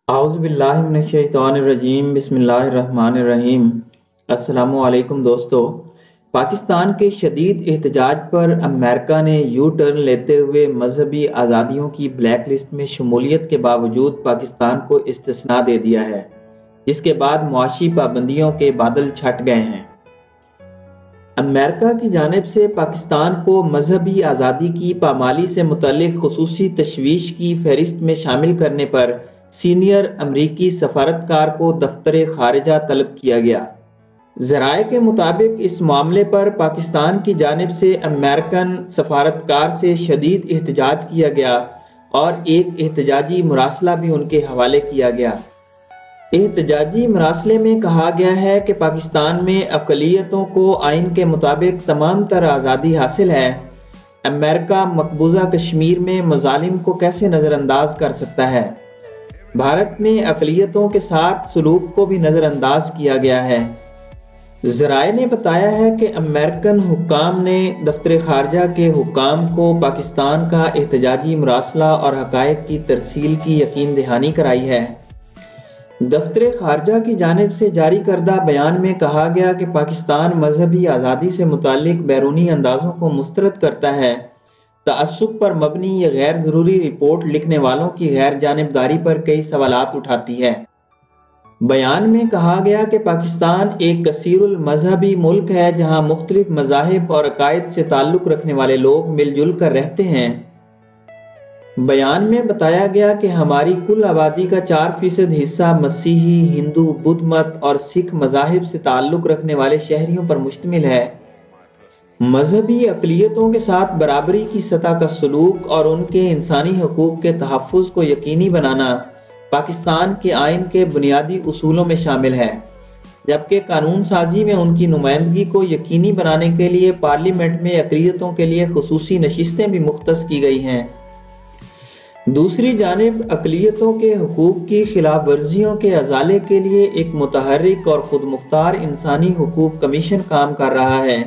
اعوذ باللہ من الشیطان الرجیم بسم اللہ الرحمن الرحیم۔ السلام علیکم دوستو۔ پاکستان کے شدید احتجاج پر امریکہ نے یو ٹرن لیتے ہوئے مذہبی آزادیوں کی بلیک لسٹ میں شمولیت کے باوجود پاکستان کو استثناء دے دیا ہے، جس کے بعد معاشی پابندیوں کے بادل چھٹ گئے ہیں۔ امریکہ کی جانب سے پاکستان کو مذہبی آزادی کی پامالی سے متعلق خصوصی تشویش کی فہرست میں شامل کرنے پر سینئر امریکی سفارتکار کو دفتر خارجہ طلب کیا گیا۔ ذرائع کے مطابق اس معاملے پر پاکستان کی جانب سے امریکن سفارتکار سے شدید احتجاج کیا گیا اور ایک احتجاجی مراسلہ بھی ان کے حوالے کیا گیا۔ احتجاجی مراسلے میں کہا گیا ہے کہ پاکستان میں اقلیتوں کو آئین کے مطابق تمام تر آزادی حاصل ہے۔ امریکہ مقبوضہ کشمیر میں مظالم کو کیسے نظر انداز کر سکتا ہے؟ بھارت میں اقلیتوں کے ساتھ سلوک کو بھی نظر انداز کیا گیا ہے۔ ذرائع نے بتایا ہے کہ امریکن حکام نے دفتر خارجہ کے حکام کو پاکستان کا احتجاجی مراسلہ اور حقائق کی ترسیل کی یقین دہانی کرائی ہے۔ دفتر خارجہ کی جانب سے جاری کردہ بیان میں کہا گیا کہ پاکستان مذہبی آزادی سے متعلق بیرونی اندازوں کو مسترد کرتا ہے، تعصب پر مبنی یہ غیر ضروری رپورٹ لکھنے والوں کی غیر جانبداری پر کئی سوالات اٹھاتی ہے۔ بیان میں کہا گیا کہ پاکستان ایک کثیر المذہبی ملک ہے جہاں مختلف مذاہب اور عقائد سے تعلق رکھنے والے لوگ مل جل کر رہتے ہیں۔ بیان میں بتایا گیا کہ ہماری کل آبادی کا 4% حصہ مسیحی، ہندو، بدھ مت اور سکھ مذاہب سے تعلق رکھنے والے شہریوں پر مشتمل ہے۔ مذہبی اقلیتوں کے ساتھ برابری کی سطح کا سلوک اور ان کے انسانی حقوق کے تحفظ کو یقینی بنانا پاکستان کے آئین کے بنیادی اصولوں میں شامل ہے، جبکہ قانون سازی میں ان کی نمائندگی کو یقینی بنانے کے لیے پارلیمنٹ میں اقلیتوں کے لیے خصوصی نشستیں بھی مختص کی گئی ہیں۔ دوسری جانب اقلیتوں کے حقوق کی خلاف ورزیوں کے ازالے کے لیے ایک متحرک اور خود مختار انسانی حقوق کمیشن کام کر رہا ہے،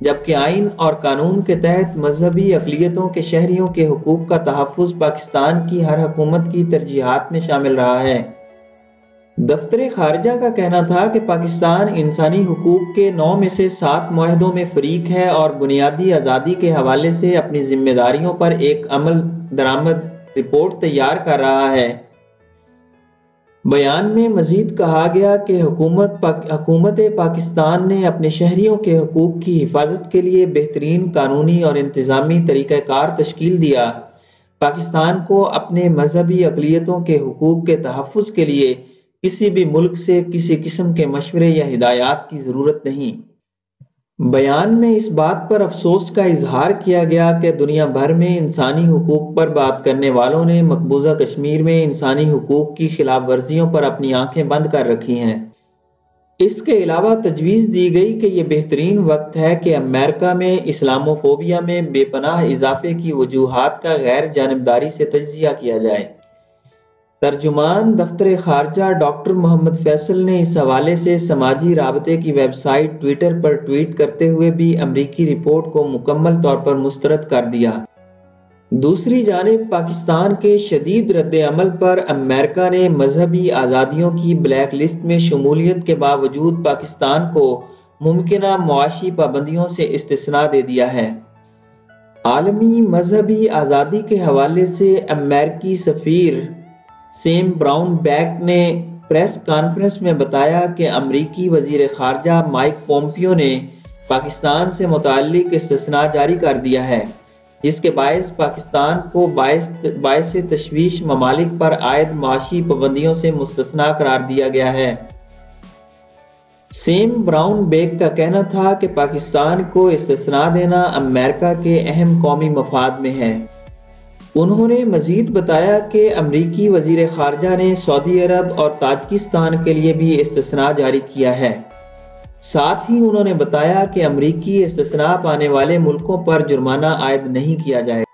جبکہ آئین اور قانون کے تحت مذہبی اقلیتوں کے شہریوں کے حقوق کا تحفظ پاکستان کی ہر حکومت کی ترجیحات میں شامل رہا ہے۔ دفتر خارجہ کا کہنا تھا کہ پاکستان انسانی حقوق کے 9 میں سے 7 معاہدوں میں فریق ہے اور بنیادی آزادی کے حوالے سے اپنی ذمہ داریوں پر ایک عمل درآمد رپورٹ تیار کر رہا ہے۔ بیان میں مزید کہا گیا کہ حکومت پاکستان نے اپنے شہریوں کے حقوق کی حفاظت کے لیے بہترین قانونی اور انتظامی طریقہ کار تشکیل دیا۔ پاکستان کو اپنے مذہبی اقلیتوں کے حقوق کے تحفظ کے لیے کسی بھی ملک سے کسی قسم کے مشورے یا ہدایات کی ضرورت نہیں۔ بیان میں اس بات پر افسوس کا اظہار کیا گیا کہ دنیا بھر میں انسانی حقوق پر بات کرنے والوں نے مقبوضہ کشمیر میں انسانی حقوق کی خلاف ورزیوں پر اپنی آنکھیں بند کر رکھی ہیں۔ اس کے علاوہ تجویز دی گئی کہ یہ بہترین وقت ہے کہ امریکہ میں اسلاموفوبیا میں بے پناہ اضافے کی وجوہات کا غیر جانبداری سے تجزیہ کیا جائے۔ ترجمان دفتر خارجہ ڈاکٹر محمد فیصل نے اس حوالے سے سماجی رابطے کی ویب سائٹ ٹویٹر پر ٹویٹ کرتے ہوئے بھی امریکی رپورٹ کو مکمل طور پر مسترد کر دیا۔ دوسری جانب پاکستان کے شدید رد عمل پر امریکہ نے مذہبی آزادیوں کی بلیک لسٹ میں شمولیت کے باوجود پاکستان کو ممکنہ معاشی پابندیوں سے استثناء دے دیا ہے۔ عالمی مذہبی آزادی کے حوالے سے امریکی سفیر سیم براؤن بیک نے پریس کانفرنس میں بتایا کہ امریکی وزیر خارجہ مائک پومپیو نے پاکستان سے متعلق استثناء جاری کر دیا ہے، جس کے باعث پاکستان کو باعث تشویش ممالک پر عائد معاشی پابندیوں سے مستثنیٰ قرار دیا گیا ہے۔ سیم براؤن بیک کا کہنا تھا کہ پاکستان کو استثناء دینا امریکہ کے اہم قومی مفاد میں ہے۔ انہوں نے مزید بتایا کہ امریکی وزیر خارجہ نے سعودی عرب اور تاجکستان کے لیے بھی استثناء جاری کیا ہے۔ ساتھ ہی انہوں نے بتایا کہ امریکی استثناء پانے والے ملکوں پر جرمانہ عائد نہیں کیا جائے گا۔